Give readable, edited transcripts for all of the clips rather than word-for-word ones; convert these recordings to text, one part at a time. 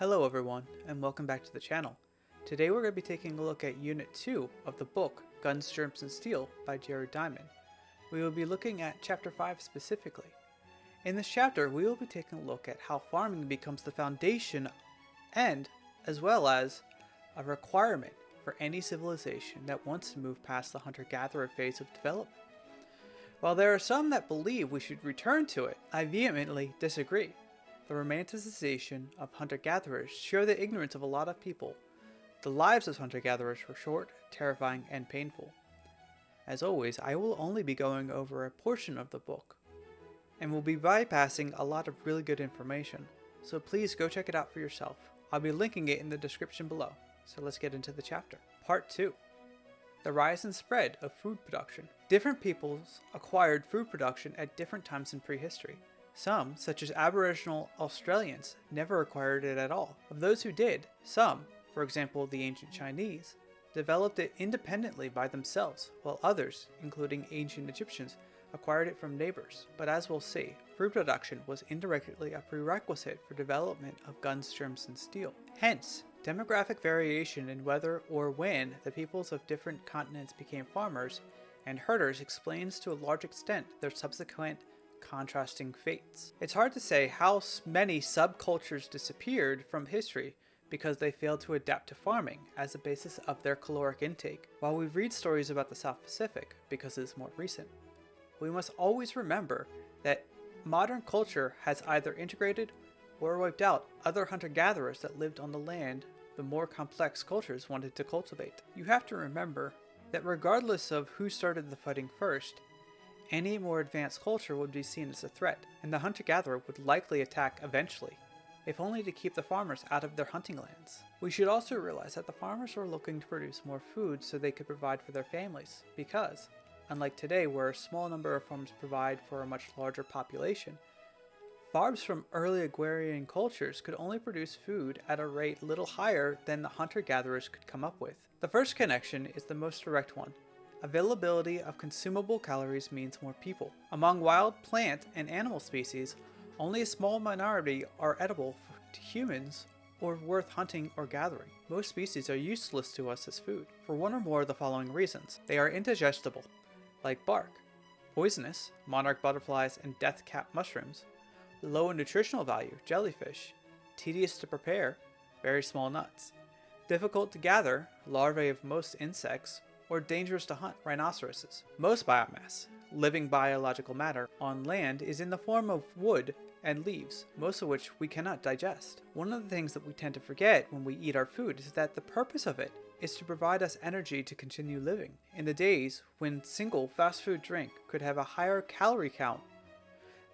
Hello everyone, and welcome back to the channel. Today we're going to be taking a look at Unit 2 of the book Guns, Germs, and Steel by Jared Diamond. We will be looking at Chapter 5 specifically. In this chapter, we will be taking a look at how farming becomes the foundation and, as well as, a requirement for any civilization that wants to move past the hunter-gatherer phase of development. While there are some that believe we should return to it, I vehemently disagree. The romanticization of hunter-gatherers show the ignorance of a lot of people. The lives of hunter-gatherers were short, terrifying, and painful. As always, I will only be going over a portion of the book, and will be bypassing a lot of really good information, so please go check it out for yourself. I'll be linking it in the description below, so let's get into the chapter. Part 2. The rise and spread of food production. Different peoples acquired food production at different times in prehistory. Some, such as Aboriginal Australians, never acquired it at all. Of those who did, some, for example the ancient Chinese, developed it independently by themselves, while others, including ancient Egyptians, acquired it from neighbors. But as we'll see, food production was indirectly a prerequisite for development of guns, germs, and steel. Hence, demographic variation in whether or when the peoples of different continents became farmers and herders explains to a large extent their subsequent contrasting fates. It's hard to say how many subcultures disappeared from history because they failed to adapt to farming as the basis of their caloric intake, while we read stories about the South Pacific because it is more recent. We must always remember that modern culture has either integrated or wiped out other hunter-gatherers that lived on the land the more complex cultures wanted to cultivate. You have to remember that regardless of who started the fighting first, any more advanced culture would be seen as a threat, and the hunter-gatherer would likely attack eventually, if only to keep the farmers out of their hunting lands. We should also realize that the farmers were looking to produce more food so they could provide for their families, because, unlike today where a small number of farms provide for a much larger population, farms from early agrarian cultures could only produce food at a rate little higher than the hunter-gatherers could come up with. The first connection is the most direct one. Availability of consumable calories means more people. Among wild plant and animal species, only a small minority are edible to humans or worth hunting or gathering. Most species are useless to us as food, for one or more of the following reasons. They are indigestible, like bark, poisonous, monarch butterflies and death cap mushrooms, low in nutritional value, jellyfish, tedious to prepare, very small nuts, difficult to gather, larvae of most insects, or dangerous to hunt, rhinoceroses. Most biomass, living biological matter, on land is in the form of wood and leaves, most of which we cannot digest. One of the things that we tend to forget when we eat our food is that the purpose of it is to provide us energy to continue living. In the days when single fast food drink could have a higher calorie count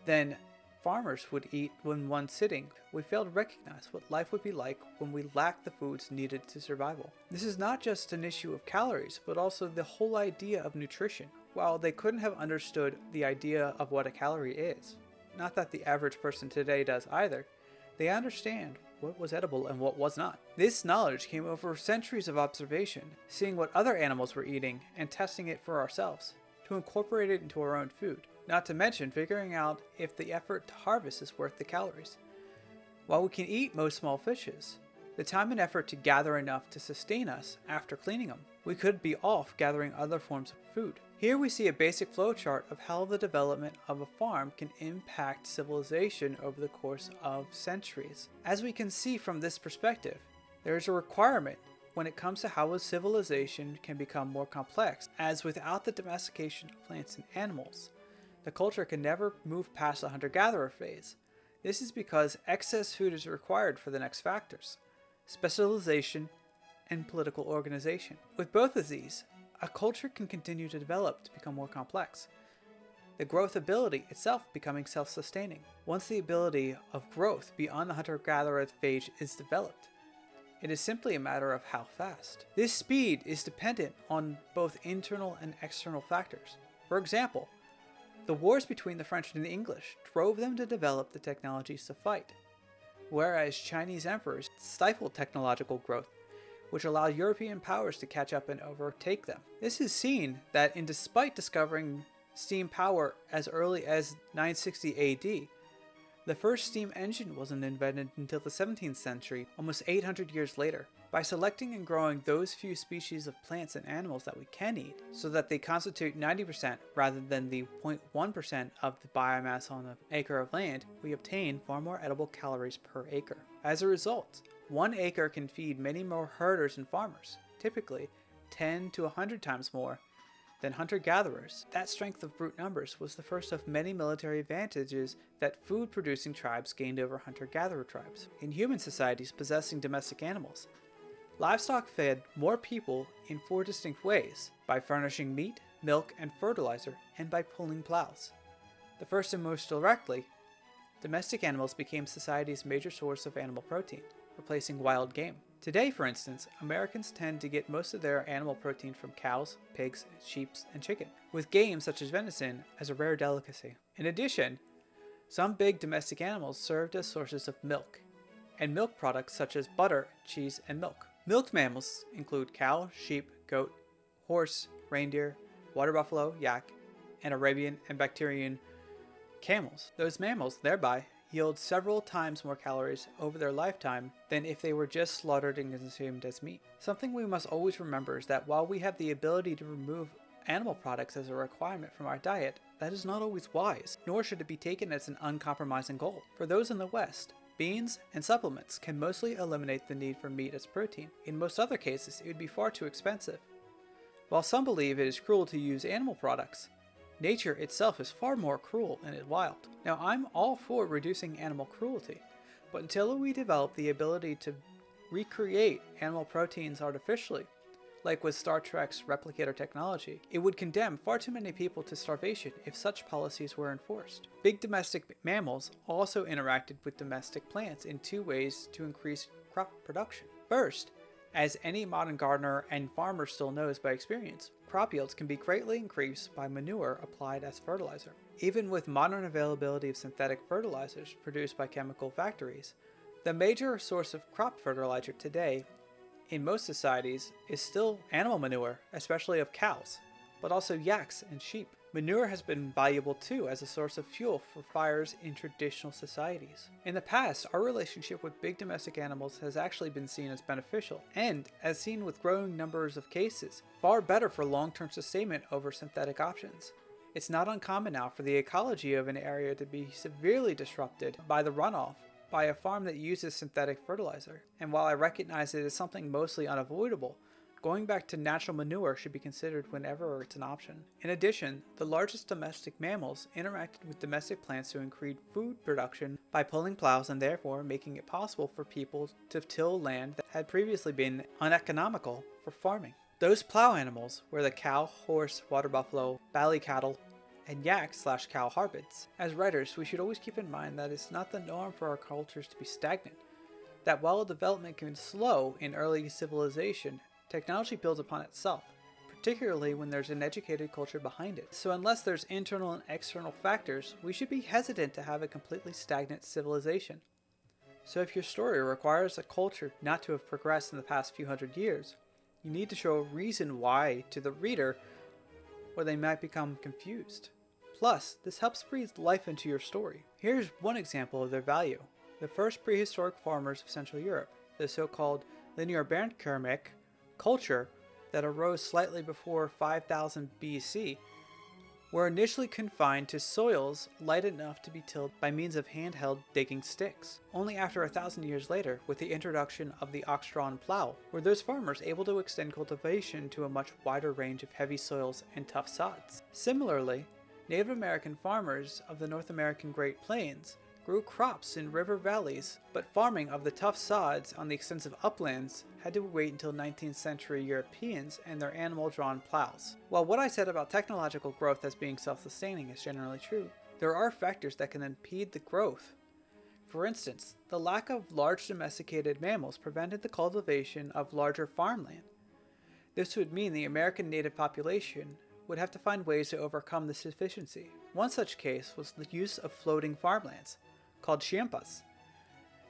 than farmers would eat in one sitting, we fail to recognize what life would be like when we lacked the foods needed to survival. This is not just an issue of calories, but also the whole idea of nutrition. While they couldn't have understood the idea of what a calorie is, not that the average person today does either, they understand what was edible and what was not. This knowledge came over centuries of observation, seeing what other animals were eating and testing it for ourselves, to incorporate it into our own food. Not to mention figuring out if the effort to harvest is worth the calories. While we can eat most small fishes, the time and effort to gather enough to sustain us after cleaning them, we could be off gathering other forms of food. Here we see a basic flowchart of how the development of a farm can impact civilization over the course of centuries. As we can see from this perspective, there is a requirement when it comes to how a civilization can become more complex, as without the domestication of plants and animals, the culture can never move past the hunter-gatherer phase. This is because excess food is required for the next factors: specialization and political organization. With both of these, a culture can continue to develop to become more complex, the growth ability itself becoming self-sustaining. Once the ability of growth beyond the hunter-gatherer phase is developed, it is simply a matter of how fast. This speed is dependent on both internal and external factors. For example, the wars between the French and the English drove them to develop the technologies to fight, whereas Chinese emperors stifled technological growth, which allowed European powers to catch up and overtake them. This is seen that despite discovering steam power as early as 960 AD, The first steam engine wasn't invented until the 17th century, almost 800 years later. By selecting and growing those few species of plants and animals that we can eat, so that they constitute 90% rather than the 0.1% of the biomass on an acre of land, we obtain far more edible calories per acre. As a result, 1 acre can feed many more herders and farmers, typically 10 to 100 times more than hunter-gatherers. That strength of brute numbers was the first of many military advantages that food-producing tribes gained over hunter-gatherer tribes. In human societies possessing domestic animals, livestock fed more people in 4 distinct ways: by furnishing meat, milk, and fertilizer, and by pulling plows. The first and most directly, domestic animals became society's major source of animal protein, replacing wild game. Today, for instance, Americans tend to get most of their animal protein from cows, pigs, sheep, and chicken, with game such as venison as a rare delicacy. In addition, some big domestic animals served as sources of milk, and milk products such as butter, cheese, and milk. Milked mammals include cow, sheep, goat, horse, reindeer, water buffalo, yak, and Arabian and Bactrian camels. Those mammals thereby yield several times more calories over their lifetime than if they were just slaughtered and consumed as meat. Something we must always remember is that while we have the ability to remove animal products as a requirement from our diet, that is not always wise, nor should it be taken as an uncompromising goal. For those in the West, beans and supplements can mostly eliminate the need for meat as protein. In most other cases, it would be far too expensive. While some believe it is cruel to use animal products, nature itself is far more cruel and wild. Now, I'm all for reducing animal cruelty, but until we develop the ability to recreate animal proteins artificially, like with Star Trek's replicator technology, it would condemn far too many people to starvation if such policies were enforced. Big domestic mammals also interacted with domestic plants in 2 ways to increase crop production. First, as any modern gardener and farmer still knows by experience, crop yields can be greatly increased by manure applied as fertilizer. Even with modern availability of synthetic fertilizers produced by chemical factories, the major source of crop fertilizer today in most societies is still animal manure, especially of cows, but also yaks and sheep. Manure has been valuable too as a source of fuel for fires in traditional societies. In the past, our relationship with big domestic animals has actually been seen as beneficial, and, as seen with growing numbers of cases, far better for long-term sustainment over synthetic options. It's not uncommon now for the ecology of an area to be severely disrupted by the runoff by a farm that uses synthetic fertilizer. And while I recognize it as something mostly unavoidable, going back to natural manure should be considered whenever it's an option. In addition, the largest domestic mammals interacted with domestic plants to increase food production by pulling plows and therefore making it possible for people to till land that had previously been uneconomical for farming. Those plow animals were the cow, horse, water buffalo, bally cattle, and yak/cow hybrids. As writers, we should always keep in mind that it's not the norm for our cultures to be stagnant, that while development can be slow in early civilization, technology builds upon itself, particularly when there's an educated culture behind it. So unless there's internal and external factors, we should be hesitant to have a completely stagnant civilization. So if your story requires a culture not to have progressed in the past few hundred years, you need to show a reason why to the reader, or they might become confused. Plus, this helps breathe life into your story. Here's one example of their value. The first prehistoric farmers of Central Europe, the so-called linear Bandkermic culture that arose slightly before 5000 BC, were initially confined to soils light enough to be tilled by means of handheld digging sticks. Only after 1,000 years later, with the introduction of the ox-drawn plow, were those farmers able to extend cultivation to a much wider range of heavy soils and tough sods. Similarly, Native American farmers of the North American Great Plains grew crops in river valleys, but farming of the tough sods on the extensive uplands had to wait until 19th century Europeans and their animal-drawn plows. While what I said about technological growth as being self-sustaining is generally true, there are factors that can impede the growth. For instance, the lack of large domesticated mammals prevented the cultivation of larger farmland. This would mean the American native population would have to find ways to overcome this deficiency. One such case was the use of floating farmlands, called chiampas.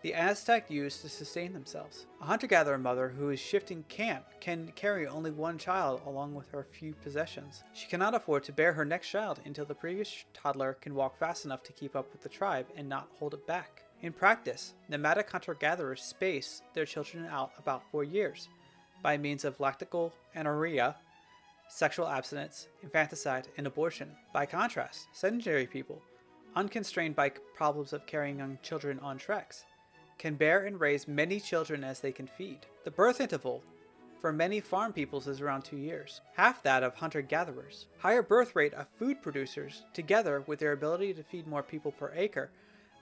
the Aztec used to sustain themselves. A hunter-gatherer mother who is shifting camp can carry only one child along with her few possessions. She cannot afford to bear her next child until the previous toddler can walk fast enough to keep up with the tribe and not hold it back. In practice, nomadic hunter-gatherers space their children out about 4 years by means of lactical anorexia, sexual abstinence, infanticide, and abortion. By contrast, sedentary people, unconstrained by problems of carrying young children on treks, can bear and raise many children as they can feed. The birth interval for many farm peoples is around 2 years, half that of hunter-gatherers. Higher birth rate of food producers, together with their ability to feed more people per acre,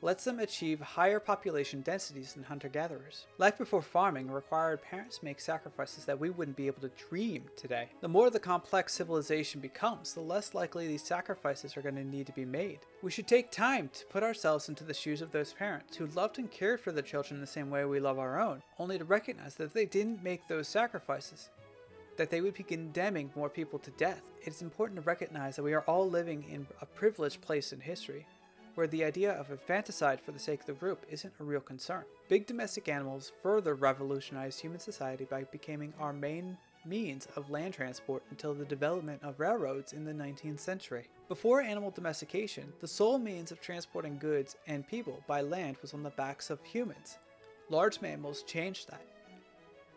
lets them achieve higher population densities than hunter-gatherers. Life before farming required parents make sacrifices that we wouldn't be able to dream today. The more the complex civilization becomes, the less likely these sacrifices are going to need to be made. We should take time to put ourselves into the shoes of those parents who loved and cared for their children the same way we love our own, only to recognize that if they didn't make those sacrifices, that they would be condemning more people to death. It's important to recognize that we are all living in a privileged place in history, where the idea of infanticide for the sake of the group isn't a real concern. Big domestic animals further revolutionized human society by becoming our main means of land transport until the development of railroads in the 19th century. Before animal domestication, the sole means of transporting goods and people by land was on the backs of humans. Large mammals changed that.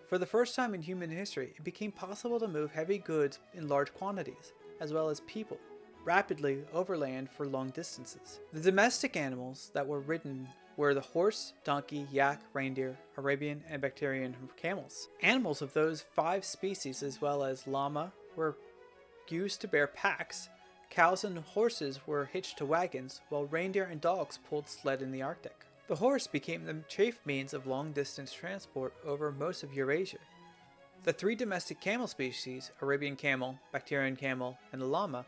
For the first time in human history, it became possible to move heavy goods in large quantities, as well as people, rapidly overland for long distances. The domestic animals that were ridden were the horse, donkey, yak, reindeer, Arabian, and Bactrian camels. Animals of those 5 species, as well as llama, were used to bear packs. Cows and horses were hitched to wagons, while reindeer and dogs pulled sled in the Arctic. The horse became the chief means of long-distance transport over most of Eurasia. The 3 domestic camel species, Arabian camel, Bactrian camel, and the llama,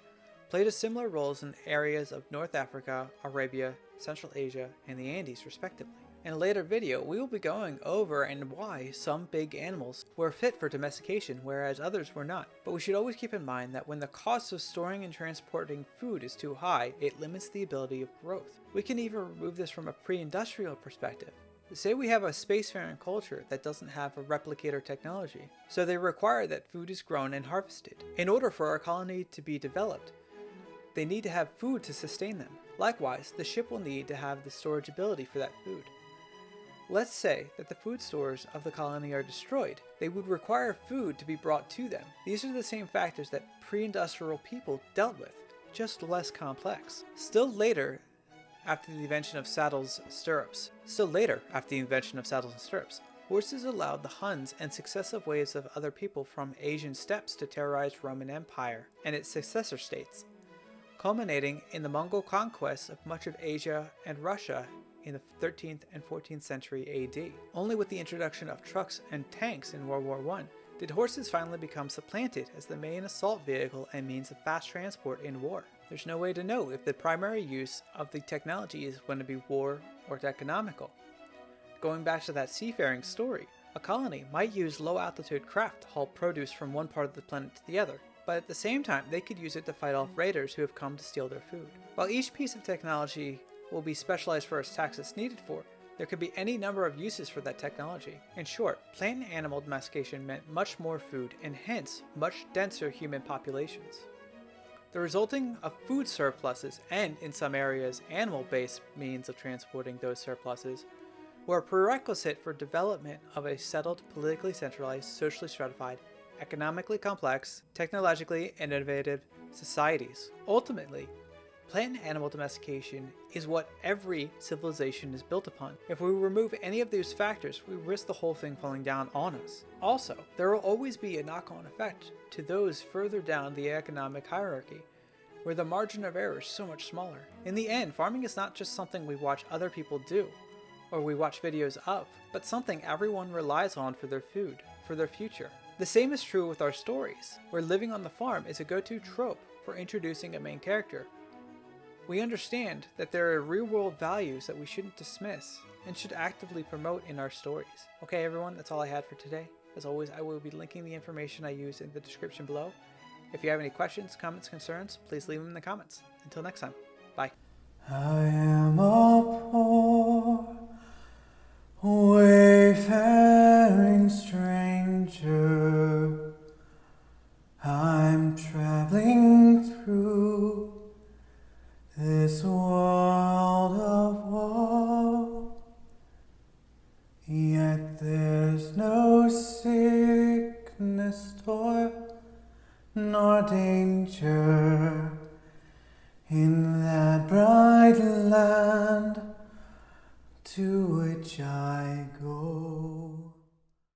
played a similar roles in areas of North Africa, Arabia, Central Asia, and the Andes respectively. In a later video, we will be going over and why some big animals were fit for domestication whereas others were not. But we should always keep in mind that when the cost of storing and transporting food is too high, it limits the ability of growth. We can even remove this from a pre-industrial perspective. Say we have a spacefaring culture that doesn't have a replicator technology, so they require that food is grown and harvested. In order for our colony to be developed, they need to have food to sustain them. Likewise, the ship will need to have the storage ability for that food. Let's say that the food stores of the colony are destroyed. They would require food to be brought to them. These are the same factors that pre-industrial people dealt with, just less complex. Still later, after the invention of saddles and stirrups, horses allowed the Huns and successive waves of other people from Asian steppes to terrorize Roman Empire and its successor states, culminating in the Mongol conquest of much of Asia and Russia in the 13th and 14th century AD. Only with the introduction of trucks and tanks in World War I did horses finally become supplanted as the main assault vehicle and means of fast transport in war. There's no way to know if the primary use of the technology is going to be war or economical. Going back to that seafaring story, a colony might use low-altitude craft to haul produce from one part of the planet to the other, but at the same time they could use it to fight off raiders who have come to steal their food. While each piece of technology will be specialized for its task it's needed for, there could be any number of uses for that technology. In short, plant and animal domestication meant much more food and hence much denser human populations. The resulting of food surpluses and, in some areas, animal-based means of transporting those surpluses were a prerequisite for development of a settled, politically centralized, socially stratified, economically complex, technologically innovative societies. Ultimately, plant and animal domestication is what every civilization is built upon. If we remove any of those factors, we risk the whole thing falling down on us. Also, there will always be a knock-on effect to those further down the economic hierarchy, where the margin of error is so much smaller. In the end, farming is not just something we watch other people do, or we watch videos of, but something everyone relies on for their food, for their future. The same is true with our stories, where living on the farm is a go-to trope for introducing a main character. We understand that there are real-world values that we shouldn't dismiss and should actively promote in our stories. Okay everyone, that's all I had for today. As always, I will be linking the information I use in the description below. If you have any questions, comments, concerns, please leave them in the comments. Until next time, bye. I am a poor Wayfaring stranger, I'm traveling through this world of woe, yet there's no sickness, toil, nor danger in that bright land to which I go.